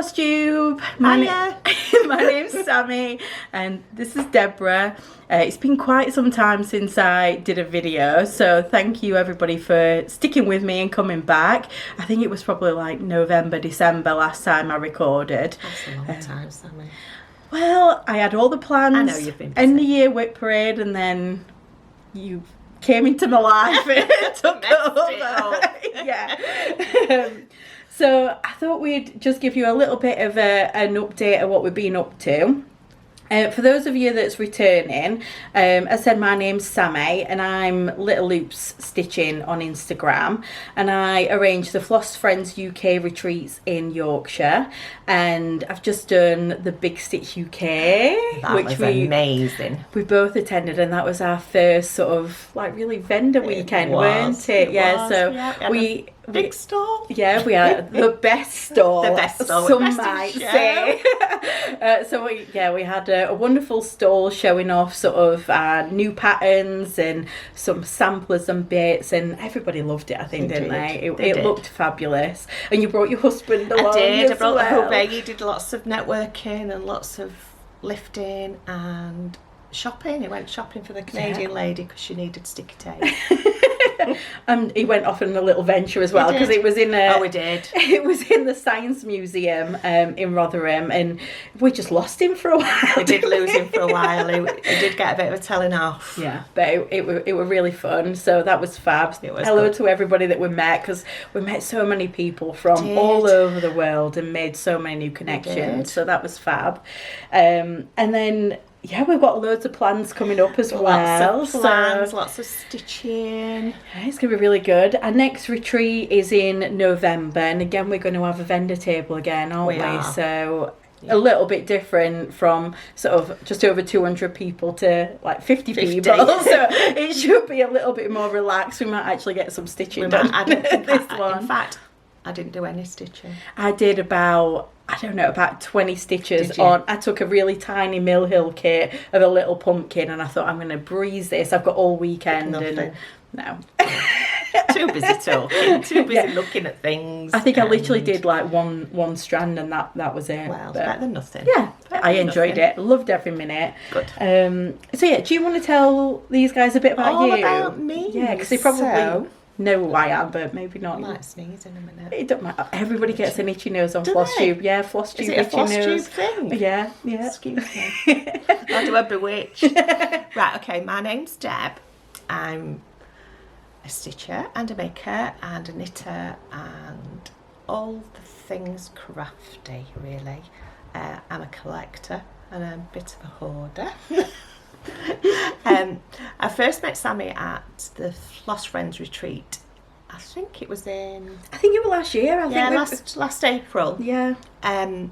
Flosstube. My name's Sammy and this is Deborah. It's been quite some time since I did a video, so thank you everybody for sticking with me and coming back. I think it was probably like November, December last time I recorded. That's a long time, Sammy. Well, I had all the plans. I know you've been busy. End of year whip parade, and then you came into my life and took over. Yeah. So I thought we'd just give you a little bit of an update of what we've been up to. For those of you that's returning, as I said, my name's Sammy and I'm Little Loops Stitching on Instagram, and I arrange the Floss Friends UK retreats in Yorkshire, and I've just done the Big Stitch UK, which was amazing. We both attended, and that was our first sort of like really vendor weekend, weren't it? We big stall. Yeah, we had the best stall. The best stall. Some might say. We had a wonderful stall showing off sort of new patterns and some samplers and bits, and everybody loved it. I think, didn't they? It looked fabulous. And you brought your husband along. I brought the whole bag. You did lots of networking and lots of lifting and shopping. He went shopping for the Canadian lady because she needed sticky tape. And he went off on a little venture as well, because it was in we did. It was in the Science Museum in Rotherham, and we just lost him for a while. We did lose him for a while. He did get a bit of a telling off. Yeah, but it were really fun. So that was fab. Hello to everybody that we met, because we met so many people from all over the world and made so many new connections. So that was fab. And then. Yeah, we've got loads of plans coming up as well. Lots of plans, lots of stitching. Yeah, it's going to be really good. Our next retreat is in November, and again, we're going to have a vendor table again, aren't we? So a little bit different, from sort of just over 200 people to like 50 people. So it should be a little bit more relaxed. We might actually get some stitching done. In fact, I didn't do any stitching. I did about 20 stitches on. I took a really tiny Mill Hill kit of a little pumpkin, and I thought, I'm going to breeze this. I've got all weekend. And no. Too busy talking, too busy looking at things. I think I literally did like one strand, and that was it. Well, better than nothing. Yeah, I enjoyed it. Loved every minute. Good. So yeah, do you want to tell these guys a bit about all you? About me? Yeah, because they probably know who I am, but maybe not. I might sneeze in a minute. It don't matter. Everybody gets an itchy nose on Flosstube. Yeah, Flosstube. Is it a Flosstube thing? Yeah. Excuse me. I'll do a bewitched. Right, okay, my name's Deb. I'm a stitcher and a maker and a knitter and all the things crafty, really. I'm a collector and a bit of a hoarder. I first met Sammy at the Floss Friends retreat. I think it was last year. Last April. Yeah. And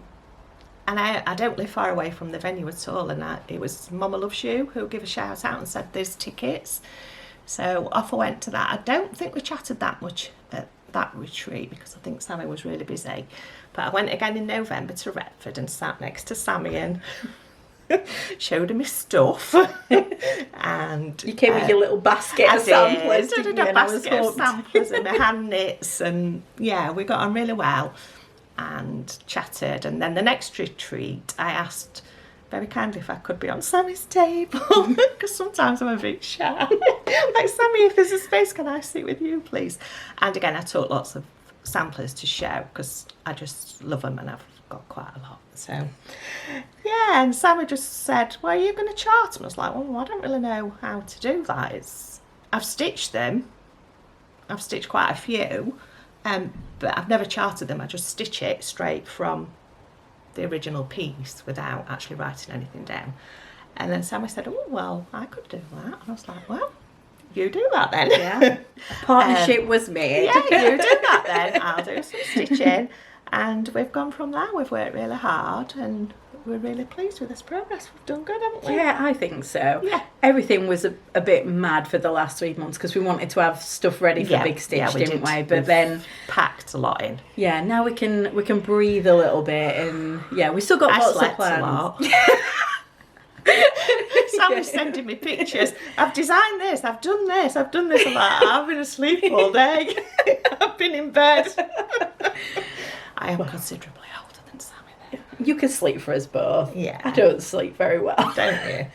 I don't live far away from the venue at all, and it was Mama Loves You who gave a shout out and said there's tickets. So off I went to that. I don't think we chatted that much at that retreat because I think Sammy was really busy. But I went again in November to Retford and sat next to Sammy and showed him his stuff. And you came with your little basket of samplers. I did a basket of samplers and my hand knits, and yeah, we got on really well and chatted. And then the next retreat I asked very kindly if I could be on Sammy's table, because sometimes I'm a bit shy. Like, Sammy, if there's a space, can I sit with you please? And again, I took lots of samplers to show because I just love them and I've got quite a lot. So yeah, and Sammy just said, well, are you going to chart them? I was like, well, I don't really know how to do that. I've stitched them. I've stitched quite a few, but I've never charted them. I just stitch it straight from the original piece without actually writing anything down. And then Sammy said, oh, well, I could do that. And I was like, well, you do that then. Yeah. Partnership was made. Yeah, you do that then. I'll do some stitching. And we've gone from there. We've worked really hard and we're really pleased with this progress. We've done good, haven't we? Yeah, I think so. Yeah. Everything was a bit mad for the last 3 months because we wanted to have stuff ready for Big Stitch, didn't we? But then packed a lot in. Yeah, now we can breathe a little bit, and yeah, we still got lots of plans. A lot. Sammy's sending me pictures. I've designed this, I've done this. I'm like, I've been asleep all day. I've been in bed. I am considerably older than Sammy. You can sleep for us both. Yeah. I don't sleep very well. Don't you?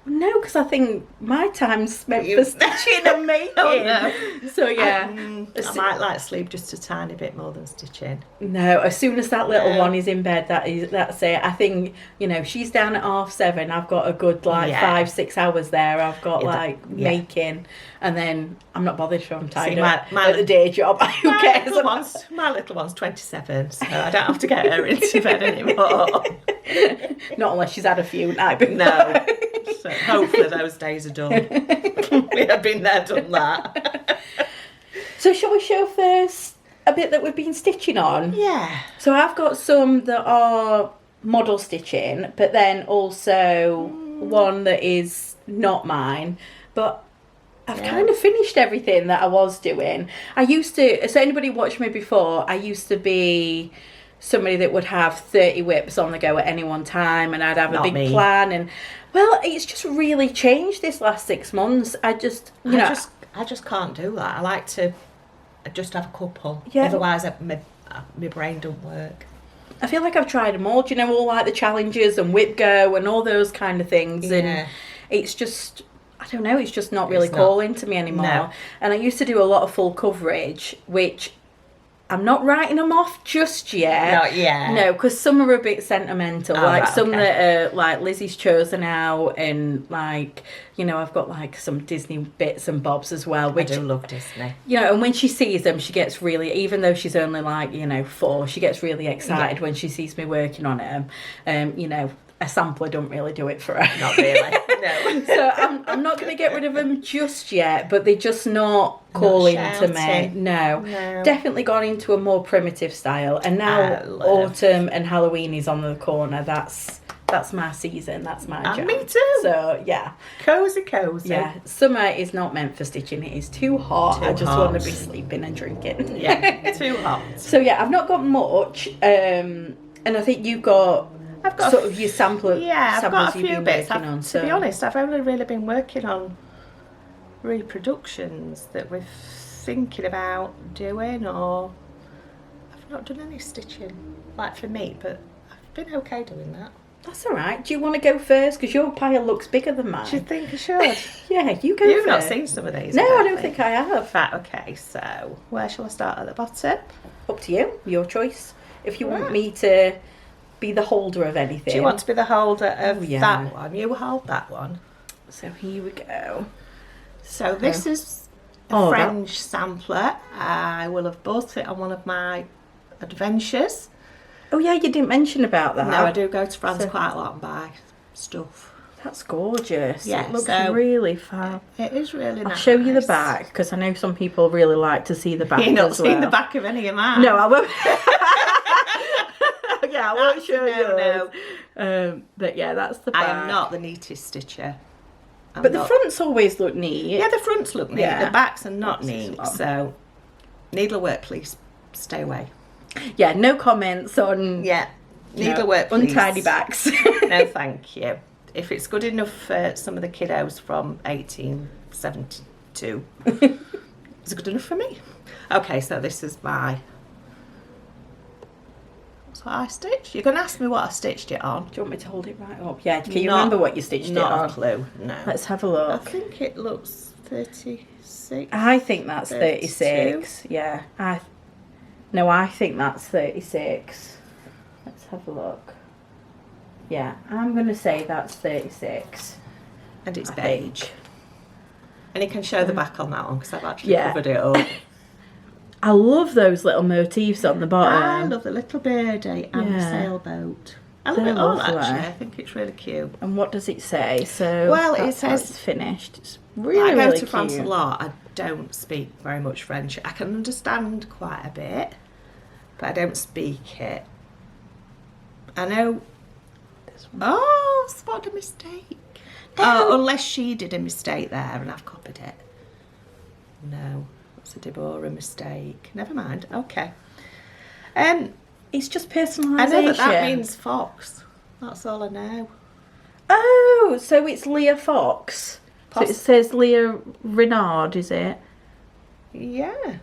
No, because I think my time's spent for stitching and making. Oh, no. So yeah. I might like sleep just a tiny bit more than stitching. No, as soon as that little No. one is in bed, that's it. I think, you know, she's down at 7:30. I've got a good 5-6 hours there. I've got making, and then I'm not bothered if I'm tired at the day job. Who cares? My little one's 27, so I don't have to get her into bed anymore. Not unless she's had a few night before. No. So hopefully those days are done. We have been there, done that. So shall we show first a bit that we've been stitching on? Yeah. So I've got some that are model stitching, but then also one that is not mine. But I've kind of finished everything that I was doing. I used to, so anybody watched me before, I used to be somebody that would have 30 whips on the go at any one time, and I'd have a big plan. And well, it's just really changed this last 6 months. I just can't do that. I like to just have a couple. Yeah. Otherwise, my brain don't work. I feel like I've tried them all. Do you know, all like the challenges and whip go and all those kind of things. Yeah. And it's just, I don't know, it's just not really calling to me anymore. No. And I used to do a lot of full coverage, which I'm not writing them off just yet. Not yet. No, because some are a bit sentimental. That are like Lizzie's Chosen Out, and like, you know, I've got like some Disney bits and bobs as well. Which I do love Disney. You know, and when she sees them, she gets really, even though she's only like, you know, 4, she gets really excited when she sees me working on it. You know, a sampler don't really do it for her. Not really, no. So I'm not going to get rid of them just yet, but they're just not calling to me. No. Definitely gone into a more primitive style, and now autumn and Halloween is on the corner. That's my season. That's my job. Me too. So yeah, cozy. Yeah, summer is not meant for stitching. It is too hot. I just want to be sleeping and drinking. Yeah, too hot. So yeah, I've not got much, and I think you've got. I've got sort of your sample. Yeah, I've got a few bits. To be honest, I've only really been working on reproductions that we're thinking about doing, or I've not done any stitching, like for me, but I've been okay doing that. That's all right. Do you want to go first? Because your pile looks bigger than mine. Do you think I should? Yeah, you go You've first. not seen some of these? No, I don't think I have. Right, okay, so where shall I start? At the bottom? Up to you. Your choice. If you want me to be the holder of anything. Do you want to be the holder of that one? You hold that one. So here we go. So this is a French sampler. I will have bought it on one of my adventures. Oh yeah, you didn't mention about that. No, I do go to France quite a lot and buy stuff. That's gorgeous. Yeah, it looks really fab. It is really nice. I'll show you the back, because I know some people really like to see the back. You've not seen the back of any of mine. No, I won't. Yeah, I won't show you. No. But yeah, that's the back. I am not the neatest stitcher. But the fronts always look neat. Yeah, the fronts look neat. Yeah. The backs are not neat. So, needlework, please stay away. Yeah, no comments on. Yeah, needlework, please. Untidy backs. No, thank you. If it's good enough for some of the kiddos from 1872, it's good enough for me. Okay, so this is my. That's what I stitched. You're going to ask me what I stitched it on. Do you want me to hold it right up? Yeah, can you remember what you stitched it on? Not a clue, no. Let's have a look. I think it looks 36. I think that's 36. Yeah. I think that's 36. Let's have a look. Yeah, I'm going to say that's 36. And it's beige. And you can show the back on that one, because I've actually covered it up. I love those little motifs on the bottom. I love the little birdie and the sailboat. I love it all, actually. I think it's really cute. And what does it say? So well, it says it's finished. It's really, I go really to cute. France a lot. I don't speak very much French. I can understand quite a bit, but I don't speak it. I know. Oh, I spotted a mistake. Oh, unless she did a mistake there and I've copied it. No, that's a Deborah mistake. Never mind. Okay. It's just personalisation. I know that means fox. That's all I know. Oh, so it's Leah Fox. So it says Leah Renard, is it? Yeah.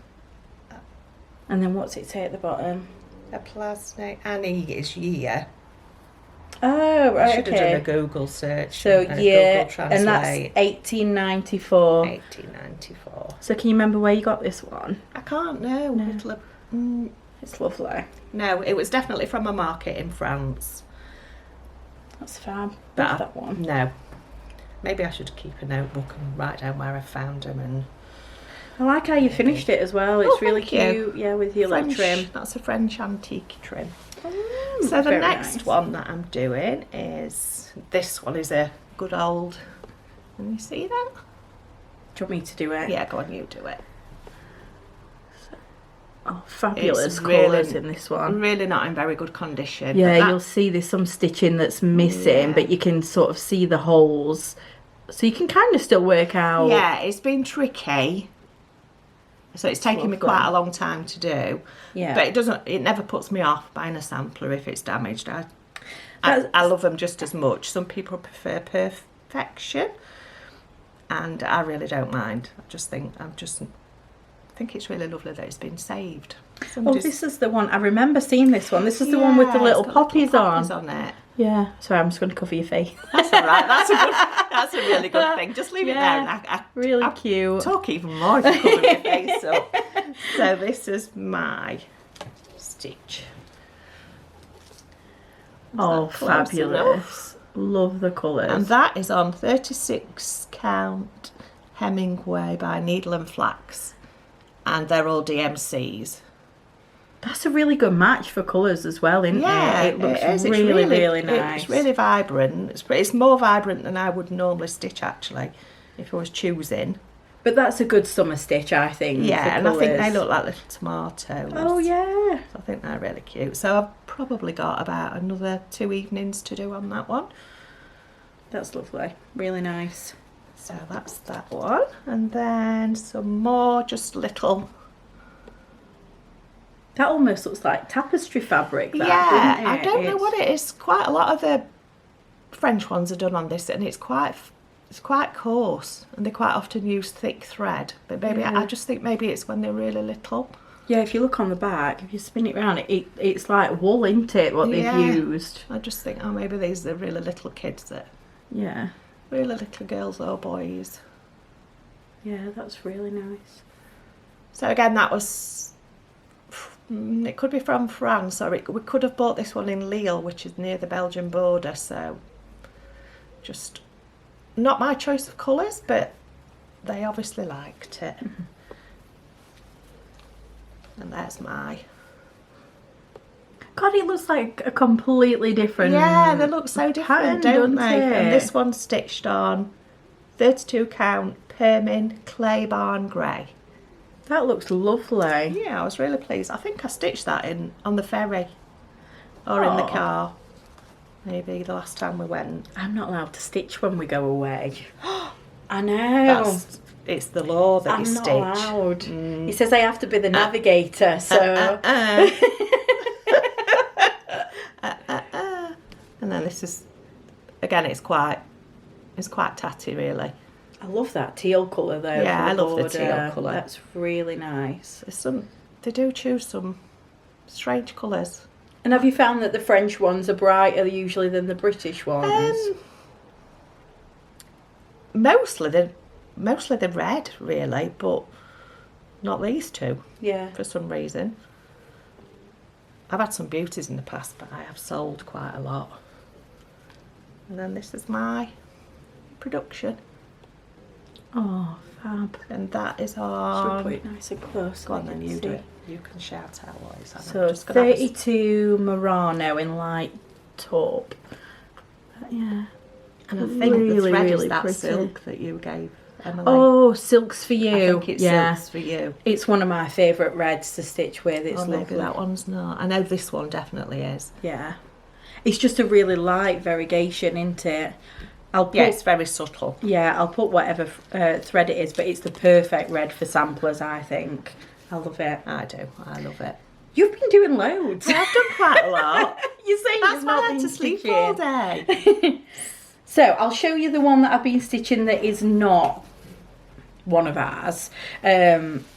And then what's it say at the bottom? A plastic. Annie is year. Oh, I right, should have done a okay. Google search. So and a yeah, Google and that's Translate. 1894. 1894. So can you remember where you got this one? I can't know. No. It's lovely. No, it was definitely from a market in France. That's fab. But Love that one. No. Maybe I should keep a notebook and write down where I found them. And I like how you finished it as well. It's really thank you. cute. Yeah, with your little trim. That's a French antique trim. Mm, So the very next nice. one that I'm doing is, this one is a good old, can you see that? Do you want me to do it? Yeah, go on, you do it. Oh, fabulous It's really- colours in this one. Really not in very good condition. Yeah, but you'll see there's some stitching that's missing, Yeah. but you can sort of see the holes. So you can kind of still work out. Yeah, it's been tricky. So it's taken me Lovely. quite a long time to do. Yeah. But it never puts me off buying a sampler if it's damaged. I That's- love them just as much. Some people prefer perfection, and I really don't mind. I think it's really lovely that it's been saved. Oh, Somebody's- this is the one. I remember seeing this one. This is the one with the Yeah, little it's got poppies on. on it. Yeah. Sorry, I'm just going to cover your face. That's all right. That's a really good thing. Just leave it there, and I Really I'll cute. talk even more if you cover my face up. So this is my stitch. Oh, Is that close fabulous. Love the colours. And that is on 36 count Hemingway by Needle and Flax, and they're all DMCs. That's a really good match for colours as well, isn't Yeah, it? It looks is. It's really nice. It's really vibrant. It's more vibrant than I would normally stitch, actually, if I was choosing. But that's a good summer stitch, I think. Yeah, for and I think they colours. look like little tomatoes. Oh, yeah. So I think they're really cute. So I've probably got about another 2 evenings to do on that one. That's lovely. Really nice. So that's that one. And then some more just little... That almost looks like tapestry fabric, that, yeah, doesn't it? I don't know what it is. Quite a lot of the French ones are done on this, and it's quite coarse, and they quite often use thick thread. But maybe Yeah. I just think maybe it's when they're really little. Yeah, if you look on the back, if you spin it round, it's like wool, isn't it, what they've Yeah. used? I just think, oh, maybe these are really little kids, that Yeah. really little girls or boys. Yeah, that's really nice. So again, that was. It could be from France, or we could have bought this one in Lille, which is near the Belgian border. So, just not my choice of colours, but they obviously liked it. Mm-hmm. And there's my. God, it looks like a completely different. Yeah, they look so different, pattern, don't they? doesn't And it? this one's stitched on 32 count Permin Clay Barn Grey. That looks lovely. Yeah, I was really pleased. I think I stitched that on the ferry or in the Aw. car. Maybe the last time we went. I'm not allowed to stitch when we go away. I know. It's the law that I'm you not stitch. allowed. He says I have to be the navigator, so... And then this is, again, it's quite tatty, really. I love that teal colour though. Yeah, for I love the border. teal colour. That's really nice. They do choose some strange colours. And have you found that the French ones are brighter usually than the British ones? Mostly they're red, really, but not these two Yeah. for some reason. I've had some beauties in the past, but I have sold quite a lot. And then this is my production, Oh, fab. and that is Should we on. put it nice and close? Go on, so then can you see? do it. You can shout out what it's on. So I'm just gonna have a 32 Murano in light taupe. Yeah. And I think the Really, thread really is that pretty. silk that you gave Emily. Oh, silk's for you. I think it's yeah. silks for you. It's one of my favourite reds to stitch with. It's Or maybe lovely. that one's not. I know this one definitely is. Yeah. It's just a really light variegation, isn't it? I'll put, Yeah, it's very subtle. yeah, I'll put whatever thread it is, but it's the perfect red for samplers, I think. I love it. I do. I love it. You've been doing loads. I've done quite a lot. You're saying That's you've why not I had been to sleep stitching. all day. So I'll show you the one that I've been stitching that is not one of ours.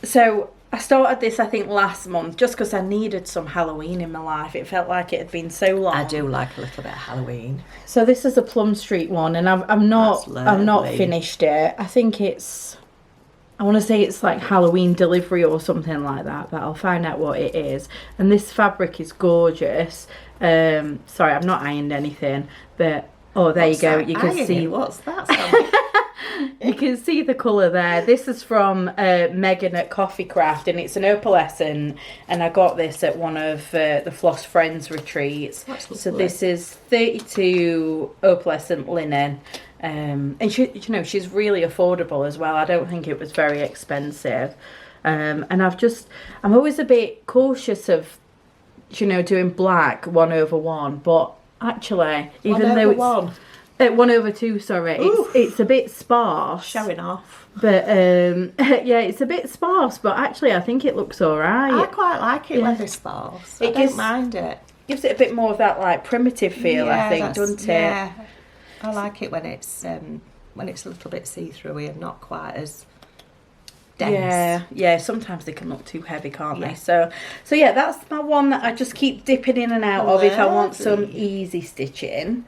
So I started this, I think, last month just because I needed some Halloween in my life. It felt like it had been so long. I do like a little bit of Halloween. So this is a Plum Street one, and I've not finished it. I think I want to say it's like Halloween delivery or something like that, but I'll find out what it is. And this fabric is gorgeous. Sorry, I've not ironed anything, but there you go. You can see. What's that? You can see the colour there. This is from Megan at Coffee Craft, and it's an opalescent, and I got this at one of the Floss Friends retreats. So this is 32 opalescent linen, and she's really affordable as well. I don't think it was very expensive, and I'm always a bit cautious of doing black 1/1, but actually, even though it's 1/2, sorry, it's a bit sparse. Showing off. But yeah, it's a bit sparse, but actually I think it looks alright. I quite like it when it's sparse. I don't mind it. Gives it a bit more of that like primitive feel, I think, doesn't it? Yeah. I like it when it's a little bit see-throughy and not quite as dense. Yeah, sometimes they can look too heavy, can't they? So yeah, that's my one that I just keep dipping in and out of if I want some easy stitching.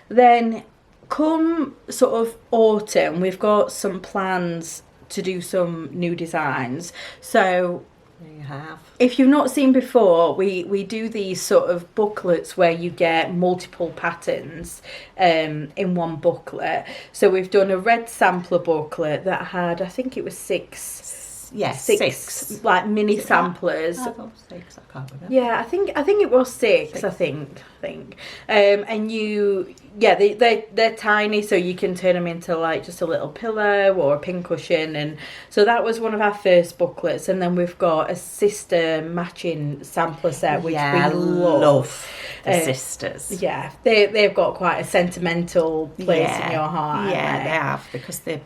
Then come sort of autumn, we've got some plans to do some new designs. So you have. If you've not seen before, we do these sort of booklets where you get multiple patterns in one booklet. So we've done a red sampler booklet that had, I think it was six like mini samplers. I thought 6, I can't remember. Yeah, I think it was 6. I think. And they're tiny, so you can turn them into like just a little pillow or a pincushion, and so that was one of our first booklets. And then we've got a sister matching sampler set, which we love. The sisters. Yeah, they've got quite a sentimental place in your heart. Yeah, they have, because they're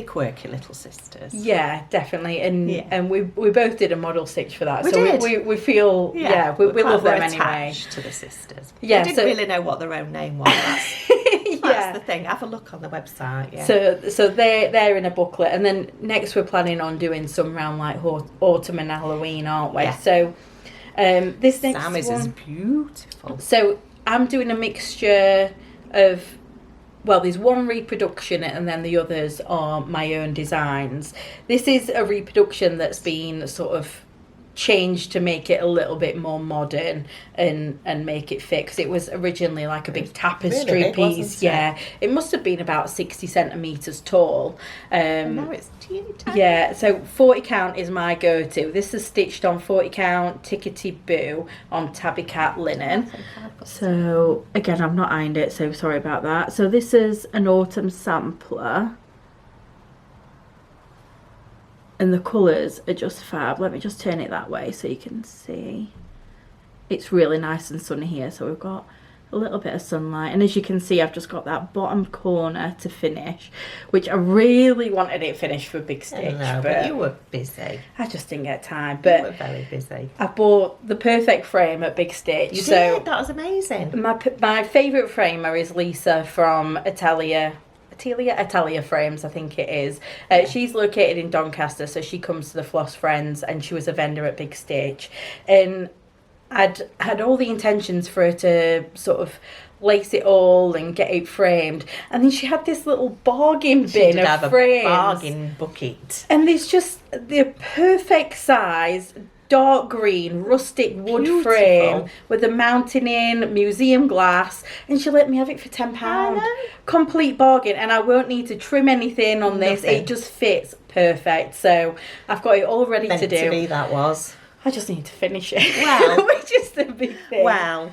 quirky little sisters. Yeah, definitely. And we both did a model stitch for that. We feel we love them anyway. To the sisters. Yeah, I didn't really know what their own name was. That's the thing. Have a look on the website. Yeah. So they're in a booklet, and then next we're planning on doing some around like autumn and Halloween, aren't we? Yeah. So this next Sammy's one is beautiful. So I'm doing a mixture of, well, there's one reproduction and then the others are my own designs. This is a reproduction that's been sort of changed to make it a little bit more modern and make it fit, because it was originally like a big tapestry really big, piece. Yeah, it must have been about 60 centimetres tall. And now it's teeny tiny. Yeah, so 40 count is my go-to. This is stitched on 40 count Tickety Boo on Tabby Cat linen. So again, I've not ironed it, so sorry about that. So this is an autumn sampler, and the colours are just fab. Let me just turn it that way so you can see. It's really nice and sunny here, so we've got a little bit of sunlight, and as you can see, I've just got that bottom corner to finish, which I really wanted it finished for Big Stitch. But you were busy. I just didn't get time. But you were very busy. I bought the perfect frame at Big Stitch. You did? That was amazing. My favourite framer is Lisa from Italia Frames, I think it is. She's located in Doncaster, so she comes to the Floss Friends, and she was a vendor at Big Stitch. And I'd had all the intentions for her to sort of lace it all and get it framed, and then she had this little bargain bin of frames. Bargain bucket. And there's just the perfect size dark green rustic wood frame with a mountain in museum glass, and she let me have it for £10. Complete bargain, and I won't need to trim anything on this. It just fits perfect. So I've got it all ready to do. To be, that was. I just need to finish it. Well, which is the big thing. Well,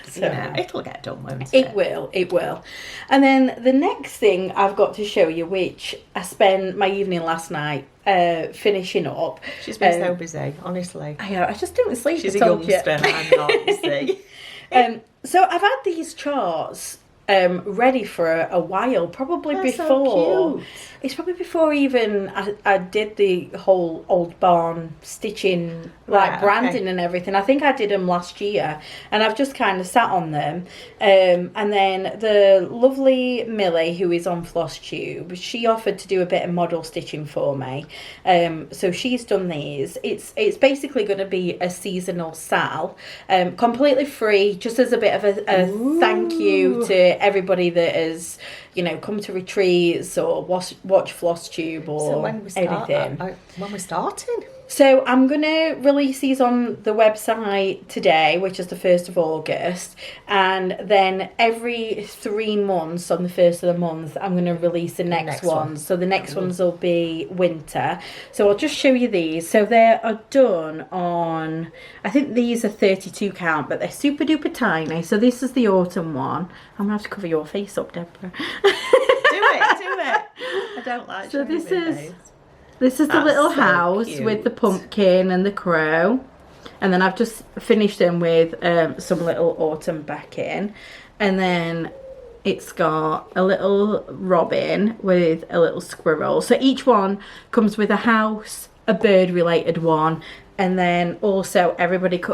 so it'll get done, won't it? It will. And then the next thing I've got to show you, which I spent my evening last night finishing up. She's been so busy, honestly. I just didn't sleep. She's a youngster, I'm not, you see. So I've had these charts ready for a while, probably They're before. so cute. It's probably before even I did the whole Old Barn stitching, like Right, branding okay. and everything. I think I did them last year, and I've just kind of sat on them. And then the lovely Millie, who is on Flosstube, she offered to do a bit of model stitching for me. So she's done these. It's basically going to be a seasonal Sal, completely free, just as a bit of a thank you to everybody that has, come to retreats or watch Flosstube or So when we start, anything. when we're starting? So I'm going to release these on the website today, which is the 1st of August. And then every 3 months on the 1st of the month, I'm going to release the next one. So the next ones will be winter. So I'll just show you these. So they are done on, I think these are 32 count, but they're super duper tiny. So this is the autumn one. I'm going to have to cover your face up, Deborah. Do it. I don't like So showing this my is... face. This is the That's little so house cute. with the pumpkin and the crow. And then I've just finished them with some little autumn backing. And then it's got a little robin with a little squirrel. So each one comes with a house, a bird related one. And then also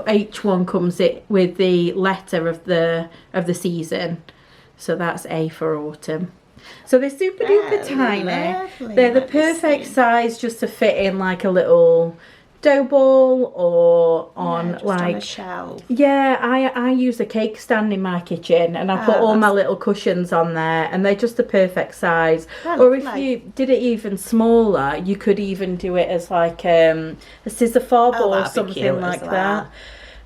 each one comes with the letter of the season. So that's A for autumn. So they're super duper tiny. Lovely. They're the Let me perfect see. size just to fit in like a little dough ball or on Just like on a shelf. yeah, I use a cake stand in my kitchen and I put all my little cushions on there and they're just the perfect size. They're Or if lovely. you did it even smaller, you could even do it as like a scissor fob or that'd be something cute like as that.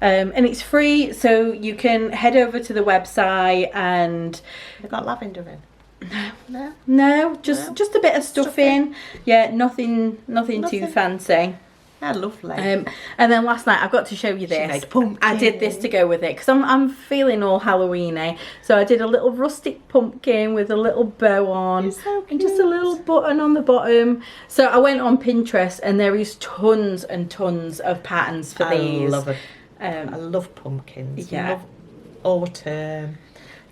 And it's free, so you can head over to the website and They've got lavender in. No. no, just a bit of stuffing. Yeah, nothing too Nothing. fancy. They're lovely. And then last night I got to show you this. made pumpkin. I did this to go with it because I'm feeling all Halloweeny. So I did a little rustic pumpkin with a little bow on It's so and just a cute. little button on the bottom. So I went on Pinterest and there is tons and tons of patterns for these. love it. I love pumpkins. yeah. Love autumn.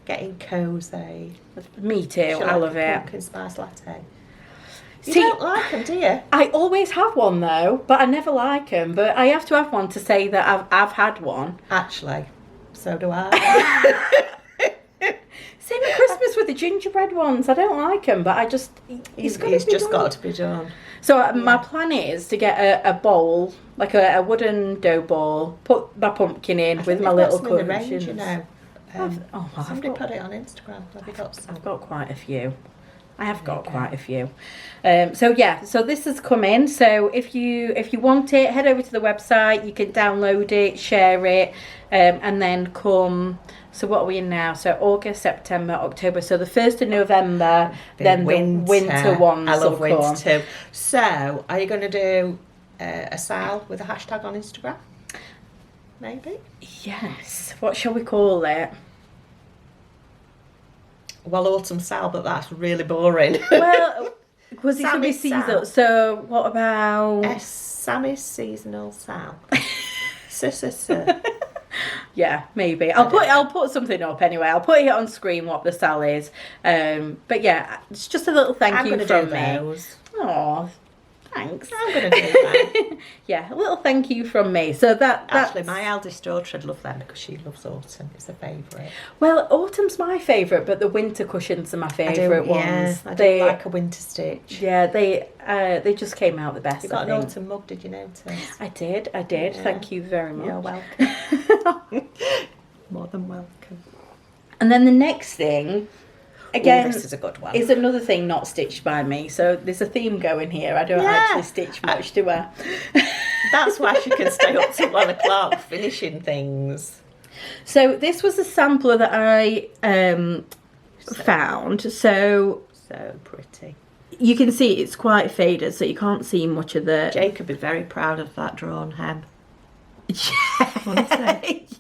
Getting cosy. Me too. Shall I have love a it. Pumpkin spice latte. You See- don't like them, do you? I always have one though, but I never like them. But I have to have one to say that I've had one. Actually, so do I. Same at Christmas with the gingerbread ones. I don't like them, but I just It's gotta be just done. got to be done. So my plan is to get a bowl, like a wooden dough bowl, put my pumpkin in I with think my they've little got some in the cushions. range, you know. I've Somebody got- put it on Instagram. Have you got some? I've got quite a few. I have got quite a few. So this has come in. So if you want it, head over to the website. You can download it, share it, and then come. So what are we in now? So August, September, October. So the 1st of November, then the winter ones I love will come. winter too. So, are you going to do a Sal with a hashtag on Instagram? Maybe. Yes. What shall we call it? Well, autumn Sal, but that's really boring. Well, because it's going to be Sammy Sal. seasonal. So what about... Sammy's seasonal Sal. Yeah, maybe. I'll put something up anyway. I'll put it on screen what the Sal is. But yeah, it's just a little thank I'm you going to from do me. those. Oh, thanks. I'm going to do that. Yeah, a little thank you from me. So that's Actually, my eldest daughter would love them because she loves autumn. It's her favourite. well, autumn's my favourite, but the winter cushions are my favourite ones. I do like a winter stitch. Yeah, they just came out the best. You got I an think. autumn mug, did you notice? I did. Yeah. Thank you very much. You're welcome. More than welcome. And then the next thing, again, Ooh, this is a good one. is another thing not stitched by me. So there's a theme going here. I don't Yeah. actually stitch much, do I? That's why she can stay up till 1 o'clock finishing things. So this was a sampler that I found. So So pretty. you can see it's quite faded, so you can't see much of the... Jacob is very proud of that drawn hem.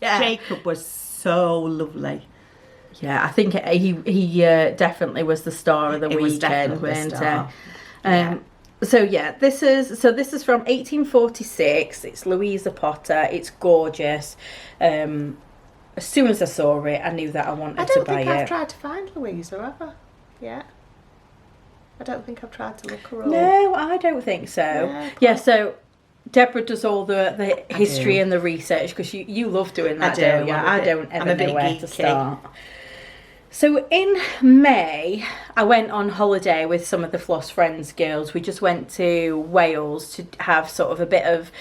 Yeah. Jacob was so lovely. Yeah, I think he definitely was the star of the It was weekend, definitely the weren't star. he? So yeah, this is from 1846. It's Louisa Potter. It's gorgeous. as soon as I saw it, I knew that I wanted to buy it. I don't think I've tried to find Louisa, have I? Yeah. I don't think I've tried to look her up. No, I don't think so. Yeah, so Deborah does all the history and the research, because you love doing that, don't you? I don't ever know where to start. So in May, I went on holiday with some of the Floss Friends girls. We just went to Wales to have sort of a bit of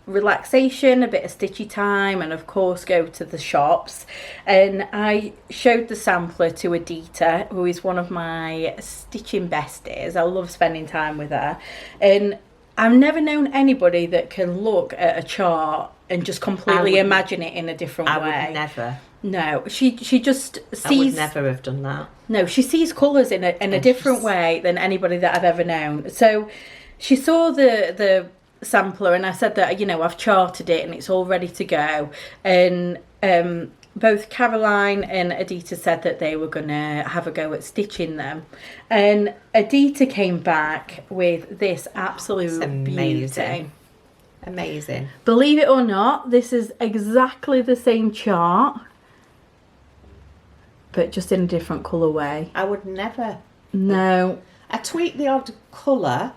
relaxation, a bit of stitchy time, and of course go to the shops. And I showed the sampler to Adita, who is one of my stitching besties. I love spending time with her. And I've never known anybody that can look at a chart and just completely imagine it in a different way. I would never. No, she just sees. I would never have done that. No, she sees colours in a different way than anybody that I've ever known. So she saw the sampler, and I said that, you know, I've charted it and it's all ready to go. And both Caroline and Adita said that they were going to have a go at stitching them. And Adita came back with this absolute beauty. Amazing. Believe it or not, this is exactly the same chart, but just in a different colourway. I would never. No. I tweak the odd colour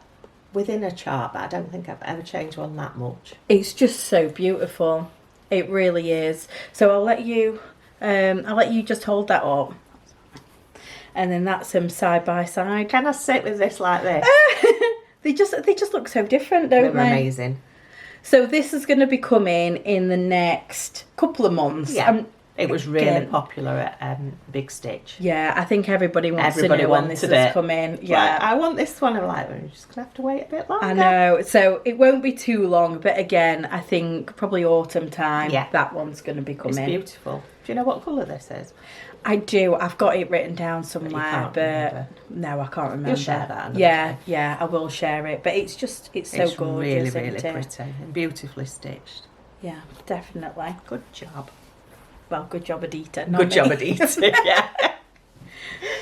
within a chart, but I don't think I've ever changed one that much. It's just so beautiful. It really is. So I'll let you just hold that up. And then that's them side by side. Can I sit with this like this? They just look so different, don't they? They're amazing. So this is going to be coming in the next couple of months. Yeah. It was really popular at Big Stitch. Yeah, I think everybody wants to know when this is coming. Yeah, like, I want this one. I'm like, we're just gonna have to wait a bit longer. I know. So it won't be too long, but again, I think probably autumn time. Yeah, that one's going to be coming. It's beautiful. Do you know what colour this is? I do. I've got it written down somewhere, but no, I can't remember. You'll share that. Yeah, I will share it. But it's so gorgeous. Really, really pretty and beautifully stitched. Yeah, definitely. Good job. Well, good job, Adita. Good job, Adita.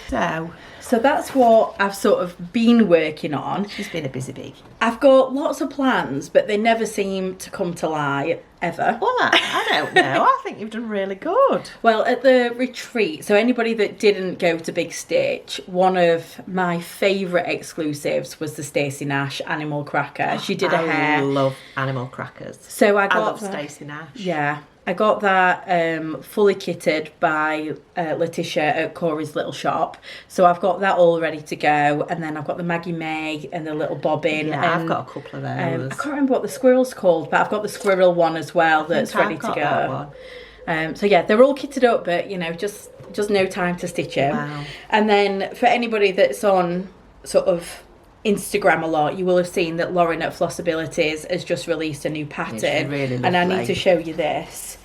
Yeah. So that's what I've sort of been working on. She's been a busy bee. I've got lots of plans, but they never seem to come to light, ever. Well, I don't know. I think you've done really good. Well, at the retreat, so anybody that didn't go to Big Stitch, one of my favourite exclusives was the Stacey Nash Animal Cracker. She did a hair. I love animal crackers. So I love Stacey Nash. Yeah. I got that fully kitted by Letitia at Corey's Little Shop. So I've got that all ready to go. And then I've got the Maggie May and the little bobbin. Yeah, and, I've got a couple of those. I can't remember what the squirrel's called, but I've got the squirrel one as well that's ready to go. That one. So yeah, they're all kitted up, but you know, just no time to stitch them. Wow. And then for anybody that's on sort of Instagram a lot, you will have seen that Lauren at Flossabilities has just released a new pattern. It's really lovely. And I need to show you this.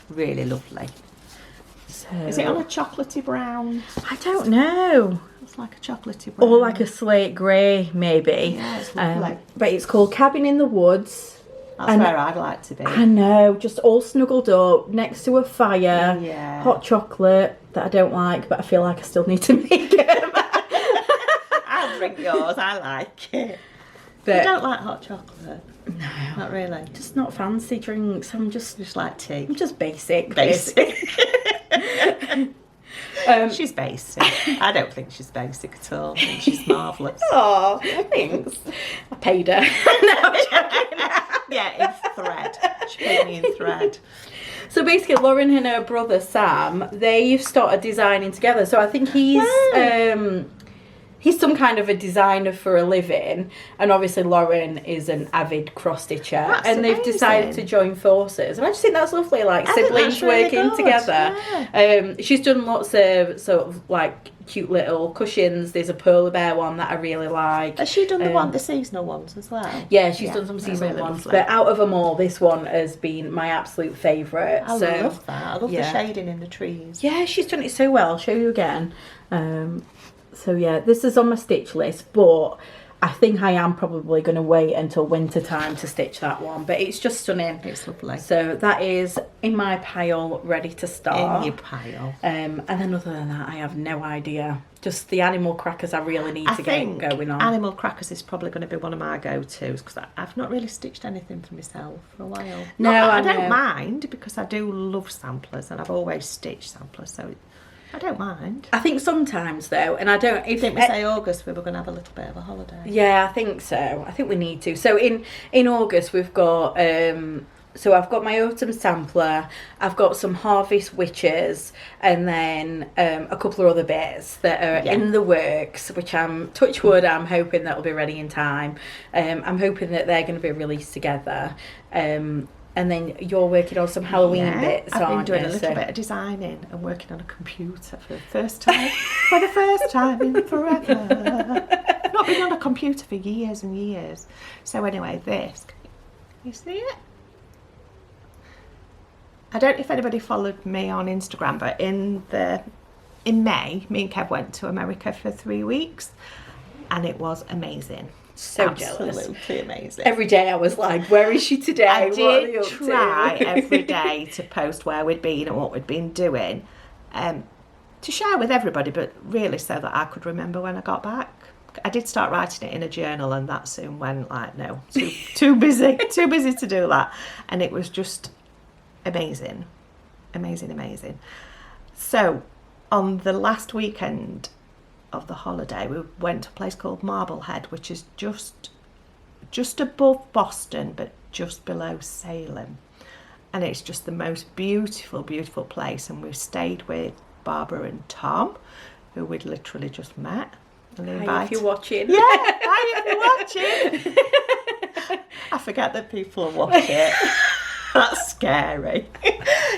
Really lovely. So, is it on a chocolatey brown? I don't know. It's like a chocolatey brown. Or like a slate grey, maybe. Yeah, it's lovely. But it's called Cabin in the Woods. That's where I'd like to be. I know, just all snuggled up next to a fire. Yeah. Hot chocolate that I don't like, but I feel like I still need to make it. I'll drink yours. I like it. But you don't like hot chocolate? No, not really. Just not fancy drinks. I'm just like tea. I'm just basic. She's basic. I don't think she's basic at all. I think she's marvellous. Oh, thanks. I paid her. No, I'm joking. Yeah, in thread. She paid me in thread. So basically, Lauren and her brother Sam, they've started designing together. So I think he's some kind of a designer for a living, and obviously Lauren is an avid cross stitcher, and they've decided to join forces. And I just think that's lovely, like siblings working together. Yeah. She's done lots of sort of like cute little cushions. There's a polar bear one that I really like. Has she done the seasonal ones as well? Yeah, she's done some seasonal ones. Lovely. But out of them all, this one has been my absolute favourite. I love that. I love the shading in the trees. Yeah, she's done it so well. I'll show you again. So yeah, this is on my stitch list, but I think I am probably going to wait until winter time to stitch that one, but it's just stunning. It's lovely. So that is in my pile, ready to start. In your pile. And then other than that, I have no idea. Just the animal crackers I really need to get going on. Animal crackers is probably going to be one of my go-tos because I've not really stitched anything for myself for a while. No, I don't mind because I do love samplers and I've always stitched samplers, so I don't mind. I think sometimes though, and I don't. If we say August, we were going to have a little bit of a holiday. Yeah, I think so. I think we need to. So in August we've got. So I've got my autumn sampler. I've got some harvest witches, and then a couple of other bits that are in the works, which I'm touch wood. I'm hoping that'll be ready in time. I'm hoping that they're going to be released together. And then you're working on some Halloween bits, I've been doing a little bit of designing and working on a computer for the first time. For the first time in forever. Not been on a computer for years and years. So anyway, this. You see it? I don't know if anybody followed me on Instagram, but in May, me and Kev went to America for 3 weeks, and it was amazing. So Absolutely jealous. Amazing. Every day I was like, where is she today? I What are did you up try to? every day to post where we'd been and what we'd been doing, to share with everybody, but really so that I could remember when I got back. I did start writing it in a journal, and that soon went like, no, too busy to do that. And it was just amazing. So on the last weekend of the holiday, we went to a place called Marblehead, which is just above Boston but just below Salem, and it's just the most beautiful place. And we stayed with Barbara and Tom, who we'd literally just met. And they Hi, if you're watching. Yeah, hi if you're watching. I forget that people watch it. That's scary.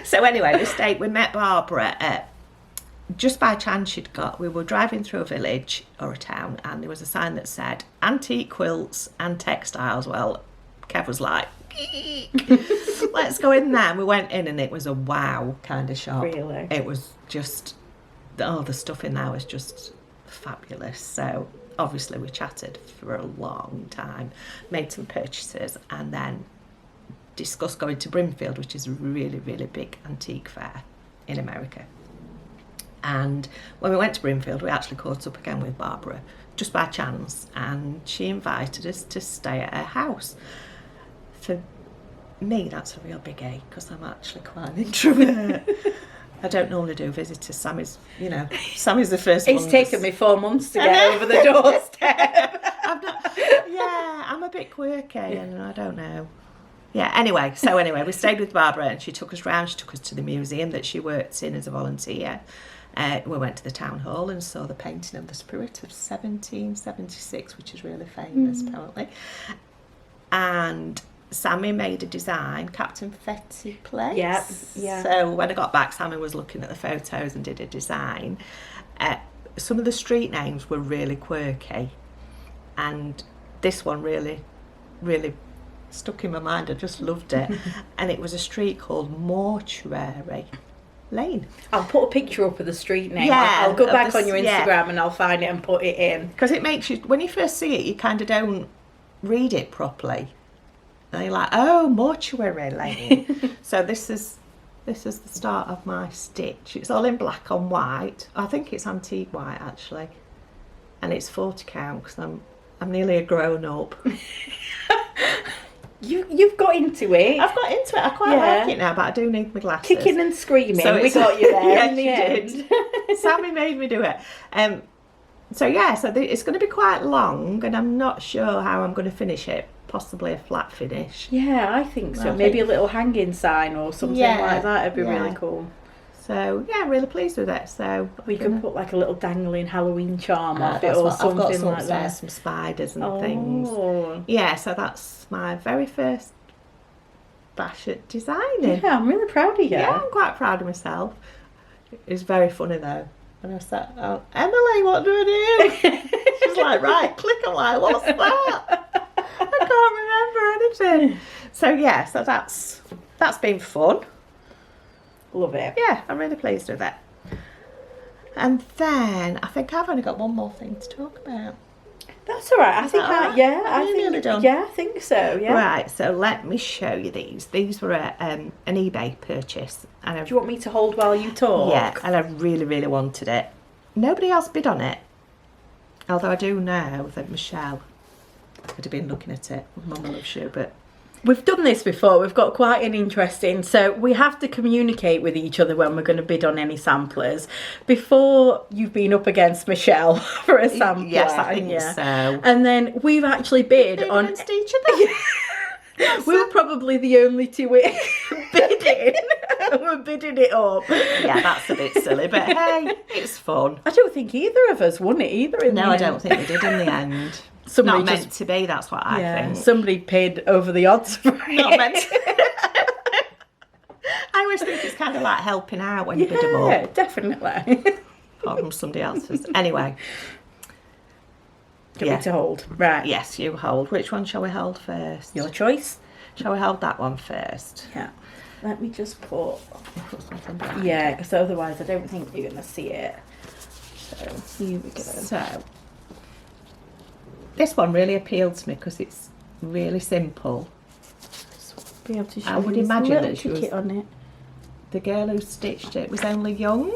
So anyway, we met Barbara at, just by chance we were driving through a village or a town, and there was a sign that said antique quilts and textiles. Well, Kev was like, let's go in there. And we went in, and it was a wow kind of shop. Really? It was just, the stuff in there was just fabulous. So obviously we chatted for a long time, made some purchases, and then discussed going to Brimfield, which is a really, really big antique fair in America. And when we went to Brimfield, we actually caught up again with Barbara, just by chance, and she invited us to stay at her house. For me, that's a real big A, because I'm actually quite an introvert. I don't normally do visitors. Sammy's the first one. It's taken me 4 months to get over the doorstep. I'm a bit quirky, and I don't know. Yeah, anyway, we stayed with Barbara, and she took us round. She took us to the museum that she worked in as a volunteer. We went to the town hall and saw the painting of the Spirit of 1776, which is really famous, apparently. And Sammy made a design, Captain Fetty Place. Yeah. So when I got back, Sammy was looking at the photos and did a design. Some of the street names were really quirky, and this one really, really stuck in my mind. I just loved it. And it was a street called Mortuary Lane. I'll put a picture up of the street name. Yeah, I'll go back on your Instagram, yeah, and I'll find it and put it in. Because it makes you, when you first see it, you kind of don't read it properly. And you're like, oh, Mortuary Lane. So this is the start of my stitch. It's all in black on white. I think it's antique white, actually. And it's 40 count, because I'm nearly a grown up. You've got into it. I've got into it. I quite like it now, but I do need my glasses. Kicking and screaming. So we got you there in the end. end. Sammy made me do it. So it's going to be quite long, and I'm not sure how I'm going to finish it. Possibly a flat finish. Yeah, I think so. Maybe a little hanging sign or something like that. It'd be really cool. So yeah, really pleased with it. So we can put like a little dangling Halloween charm off it or something like that. Some spiders and things. Yeah, so that's my very first bash at designing. Yeah, I'm really proud of you. Yeah, I'm quite proud of myself. It's very funny though. And I said, "Oh, Emily, what do I do?" She's like, "Right, click." I'm like, "What's that?" I can't remember anything. So yeah, so that's been fun. Love it. Yeah, I'm really pleased with it. And then I think I've only got one more thing to talk about. That's all right. I think, all right? yeah, Are I you nearly think, done? yeah, I think so. Yeah. Right, so let me show you these. These were an eBay purchase. And Do you want me to hold while you talk? yeah, and I really, really wanted it. Nobody else bid on it. Although I do know that Michelle would have been looking at it. Mama loves you, but... We've done this before. We've got quite an interesting... So we have to communicate with each other when we're going to bid on any samplers. Before you've been up against Michelle for a sampler. Yes, I think so. And then we've actually bid on... against each other? We were probably the only two bidding. We're bidding it up. Yeah, that's a bit silly, but hey, it's fun. I don't think either of us won it either in the No, I end. don't think we did in the end. Somebody Not meant to be, that's what I think. Somebody paid over the odds for it. Not meant to. I always think it's kind of like helping out when you bid them Yeah, up. definitely. Apart from somebody else's. Anyway. Get me to hold. Right. Yes, you hold. Which one shall we hold first? Your choice. Shall we hold that one first? Yeah. Let me just put... Put something behind Yeah, it. because otherwise I don't think you're going to see it. So, here we go. So, this one really appealed to me because it's really simple. Be able to show I would you this imagine little that she was- ticket on it. The girl who stitched it was only young.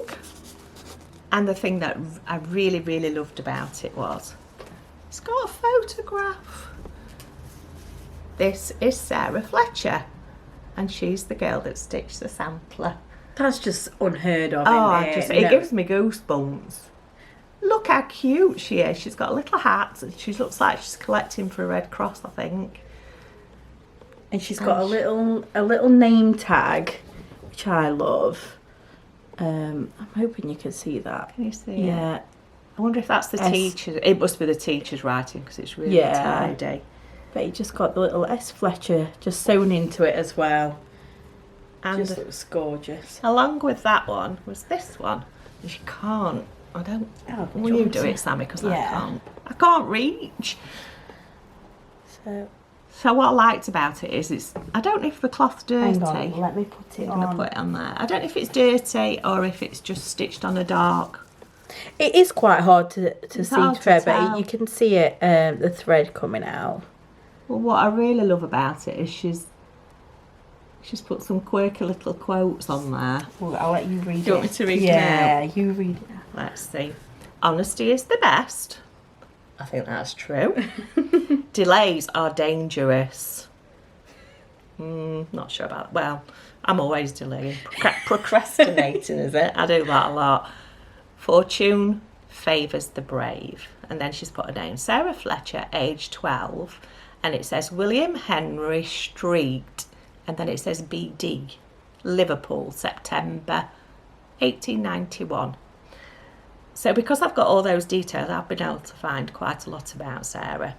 And the thing that I really, really loved about it was, it's got a photograph. This is Sarah Fletcher. And she's the girl that stitched the sampler. That's just unheard of. Oh, isn't it No. gives me goosebumps. Look how cute she is. She's got a little hat. She looks like she's collecting for a Red Cross, I think. And she's got a little name tag, which I love. I'm hoping you can see that. Can you see it? Yeah. I wonder if that's the S. teacher. It must be the teacher's writing because it's really Yeah. tidy. But you just got the little S Fletcher just sewn into it as well. And Just looks gorgeous. along with that one was this one. And she can't. I don't. Oh, Will you do it, Sammy? Because Yeah. I can't. I can't reach. So, So what I liked about it is it's. I don't know if the cloth's dirty. hang on, let me put it I'm gonna on. put it on there. I don't know if it's dirty or if it's just stitched on a dark. It is quite hard to see hard to thread, but tell. you can see it, the thread coming out. Well, what I really love about it is she's put some quirky little quotes on there. Well, I'll let you read it. Do you want me to read it Yeah, you read it. Let's see. Honesty is the best. I think that's true. Delays are dangerous. Not sure about that. Well, I'm always delaying. Procrastinating, is it? I do that a lot. Fortune favours the brave. And then she's put a name. Sarah Fletcher, age 12. And it says William Henry Street. And then it says BD. Liverpool, September 1891. So because I've got all those details, I've been able to find quite a lot about Sarah.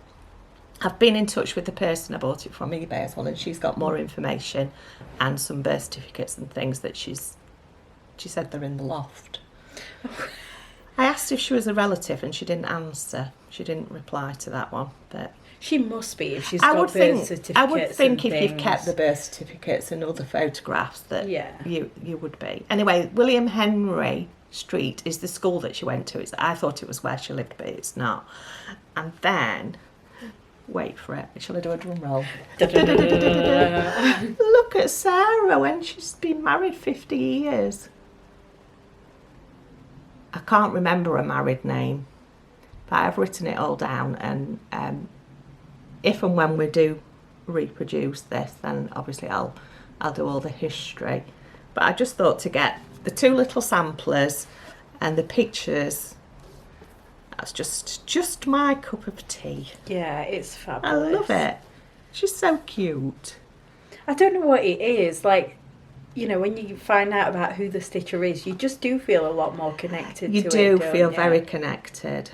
I've been in touch with the person I bought it from eBay as well, and she's got more information and some birth certificates and things that she said they're in the loft. I asked if she was a relative and she didn't answer. She didn't reply to that one, but She must be if she's I got would birth think certificates. I would think and if you've things. kept the birth certificates and other photographs that Yeah. you would be. Anyway, William Henry Street is the school that she went to. I thought it was where she lived, but it's not. And then, wait for it. Shall I do a drum roll? Look at Sarah when she's been married 50 years. I can't remember a married name, but I've written it all down, and if and when we do reproduce this, then obviously I'll do all the history. But I just thought to get the two little samplers and the pictures, that's just my cup of tea. Yeah, it's I fabulous. love it. She's so cute. I don't know what it is. Like, you know, when you find out about who the stitcher is, you just do feel a lot more connected You to do it, don't feel you? very connected.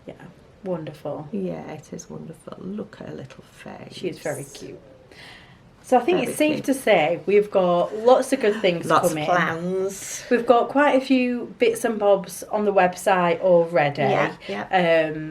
Yeah, wonderful. Yeah, it is wonderful. Look at her little face. She is very cute. So I think Very it's safe cute. to say we've got lots of good things Lots of coming. plans. We've got quite a few bits and bobs on the website already. Yeah.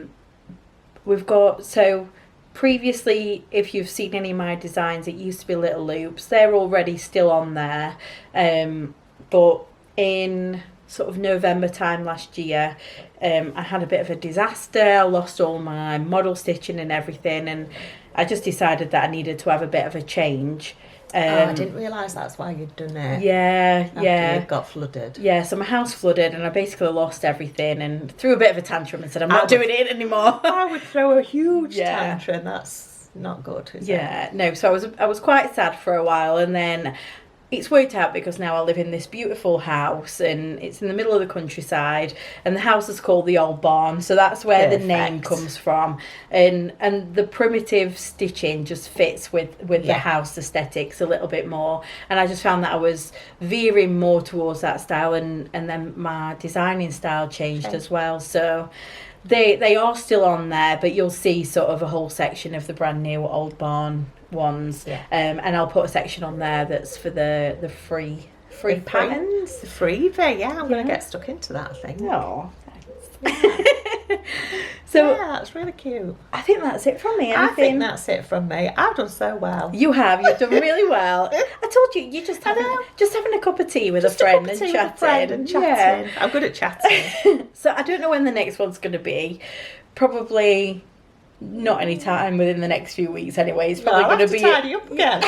We've got, so previously, if you've seen any of my designs, it used to be little loops. They're already still on there. But in sort of November time last year, I had a bit of a disaster. I lost all my model stitching and everything, and I just decided that I needed to have a bit of a change. I didn't realise that's why you'd done it. Yeah, After you got flooded. Yeah, so my house flooded and I basically lost everything and threw a bit of a tantrum and said, I'm not doing it anymore. I would throw a huge tantrum. That's not good, is it? Yeah, no, so I was quite sad for a while, and then it's worked out because now I live in this beautiful house and it's in the middle of the countryside, and the house is called the Old Barn, so that's where the name comes from, and the primitive stitching just fits with the house aesthetics a little bit more, and I just found that I was veering more towards that style, and then my designing style changed as well, so they are still on there, but you'll see sort of a whole section of the brand new Old Barn ones, and I'll put a section on there that's for the free patterns. The freebie, I'm going to get stuck into that, I think. Oh, thanks. So yeah, that's really cute. I think that's it from me. I think that's it from me. I've done so well. You've done really well. I told you, you're just having a cup of tea with a friend and chatting. Yeah. I'm good at chatting. So I don't know when the next one's going to be. Probably not any time within the next few weeks anyway. It's probably going to be tidy up again.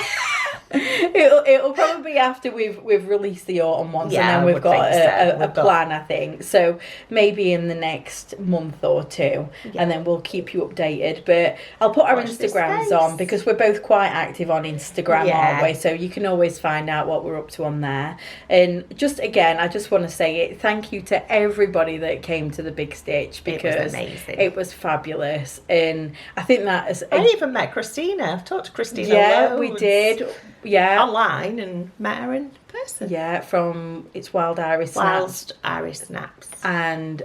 It'll probably be after we've released the autumn ones, and then we've got a plan, I think. So maybe in the next month or two, and then we'll keep you updated. But I'll put our Instagrams on because we're both quite active on Instagram, aren't we? So you can always find out what we're up to on there. And just again, I just want to say thank you to everybody that came to the Big Stitch, because it was amazing. It was fabulous, and I think that is. I even met Christina. I've talked to Christina. Yeah, loads. we did. Yeah, online, and met her in person. Yeah, from It's Wild Iris Snaps. And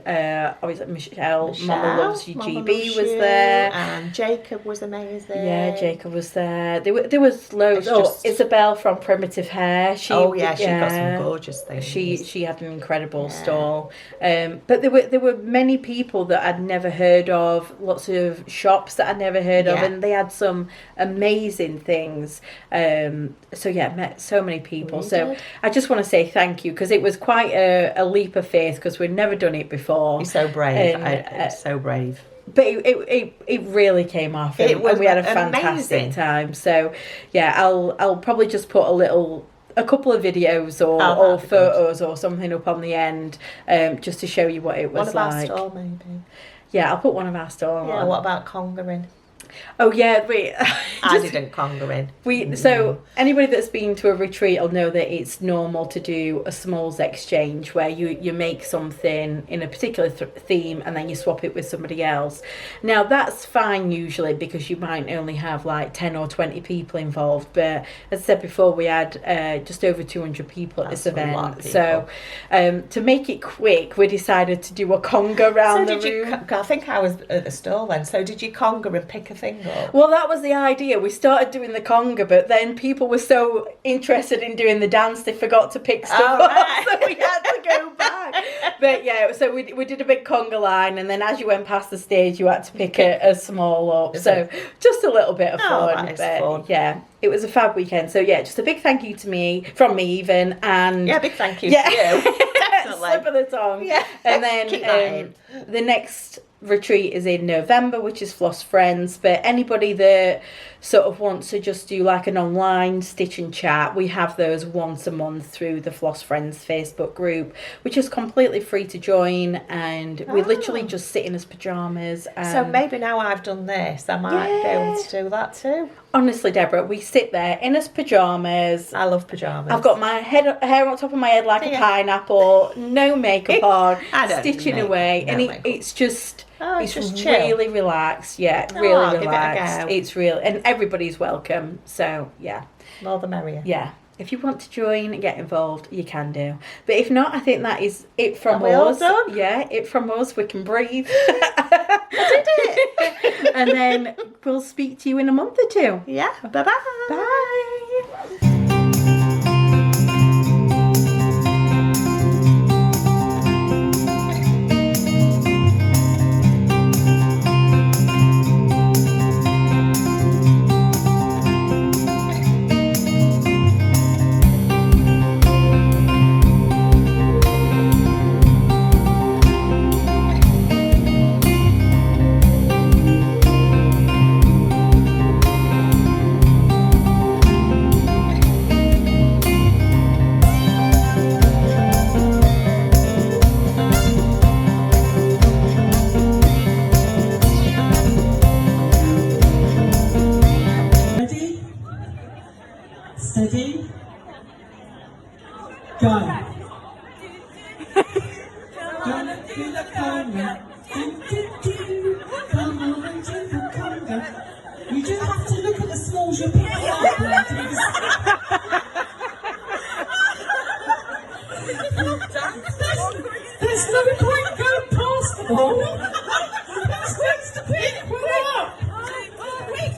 Michelle, Mama Loves You GB was there. And Jacob was amazing. Yeah, Jacob was there. There was loads. Isabel from Primitive Hair. She got some gorgeous things. She had an incredible stall. But there were many people that I'd never heard of, lots of shops that I'd never heard of, and they had some amazing things. Met so many people. I just want to say thank you, because it was quite a leap of faith, because we'd never done it before. You're so brave. So brave. But it really came off, and we had a fantastic time. So yeah, I'll probably just put a couple of videos or photos or something up on the end, just to show you what it was like. One of our stall, maybe. Yeah, I'll put one of our stall. Yeah. What about congering? Oh yeah, I didn't conger in. So anybody that's been to a retreat will know that it's normal to do a smalls exchange, where you make something in a particular theme and then you swap it with somebody else. Now that's fine usually, because you might only have like 10 or 20 people involved, but as I said before, we had just over 200 people at this event. So to make it quick, we decided to do a conga round the room. I think I was at the stall then. So did you conga and pick a thing up? Well, that was the idea. We started doing the conga, but then people were so interested in doing the dance they forgot to pick stuff up, so we had to go back. But yeah, so we did a big conga line, and then as you went past the stage, you had to pick a small up. So just a little bit of fun. That is fun. Yeah, it was a fab weekend. So yeah, just a big thank you to me, from me even, and big thank you to you. Definitely. Slip of the tongue. Yeah. And then the next retreat is in November, which is Floss Friends. But anybody that sort of wants to just do like an online stitch and chat, we have those once a month through the Floss Friends Facebook group, which is completely free to join, and we literally just sit in as pajamas. So maybe now I've done this, I might be able to do that too. Honestly, Deborah, we sit there in us pajamas. I love pajamas. I've got my hair on top of my head like a pineapple, no makeup on, stitching away, and it's just it's just really relaxed. Yeah, really relaxed. It's real, and everybody's welcome. So yeah, more the merrier. Yeah. If you want to join and get involved, you can do. But if not, I think that is it from us. All done? Yeah, it from us. We can breathe. I did it. And then we'll speak to you in a month or two. Yeah. Bye-bye. Bye. Go. Gonna feel the conga. Come on and take the conga. You just have to look at the smalls you're picking up. There's no point going past them all. Who's next to pick one up? Wait.